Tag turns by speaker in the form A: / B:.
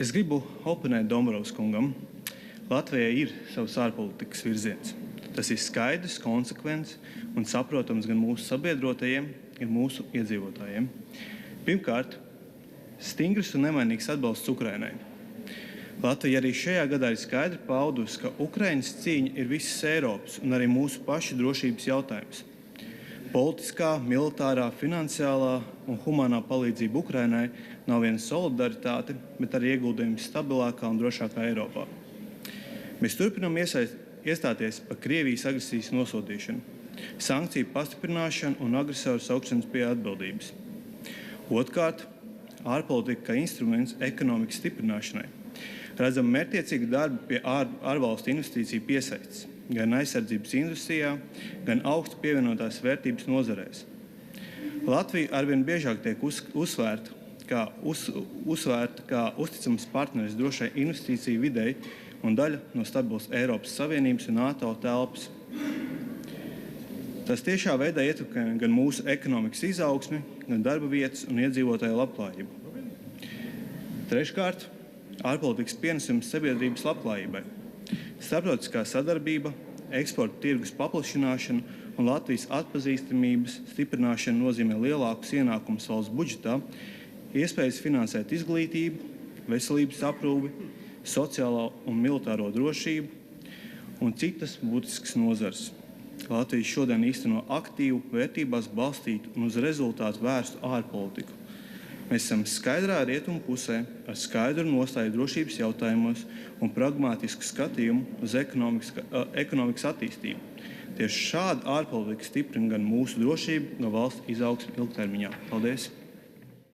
A: Es gribu oponēt Dombrovska kungam. Latvijai ir savs ārpolitikas virziens. Tas ir skaidrs, konsekvents un saprotams gan mūsu sabiedrotajiem, gan mūsu iedzīvotājiem. Pirmkārt, stingrs un nemainīgs atbalsts Ukrainai. Latvija arī šajā gadā ir skaidri paudusi, ka Ukrainas cīņa ir visas Eiropas un arī mūsu pašu drošības jautājums. Politiskā, militārā, finansiālā un humanā palīdzība Ukrainai nav viena solidaritāte, bet arī ieguldījums stabilākā un drošākā Eiropā. Mēs turpinām iestāties par Krievijas agresijas nosodīšanu, sankciju pastiprināšanu un agresoru saukšanas pie atbildības. Otrkārt, ārpolitika kā instruments ekonomikas stiprināšanai. Redzam mērķtiecīgu darbu pie ārvalstu investīciju piesaistes, gan aizsardzības industrijā, gan augstu pievienotās vērtības nozarēs. Latvija arvien biežāk tiek uzsvērta kā uzticams partneris drošai investīciju videi un daļa no stabilas Eiropas Savienības un NATO telpas. Tas tiešā veidā ietekmē gan mūsu ekonomikas izaugsmi, gan darba vietas un iedzīvotāju labklājību. Treškārt, ārpolitikas pienesums sabiedrības labklājībai. Starptautiskā sadarbība, eksporta tirgus paplašināšana un Latvijas atpazīstamības stiprināšana nozīmē lielākus ienākumus valsts budžetā, iespējas finansēt izglītību, veselības aprūpi, sociālo un militāro drošību un citas būtiskas nozares. Latvija šodien īsteno aktīvu, vērtībās balstītu un uz rezultātu vērstu ārpolitiku. Mēs esam skaidrā rietumu pusē ar skaidru nostāju drošības jautājumos un pragmātisku skatījumu uz ekonomikas attīstību. Tieši šāda ārpolitika stiprina gan mūsu drošību, gan valsts izaugsmi ilgtermiņā. Paldies!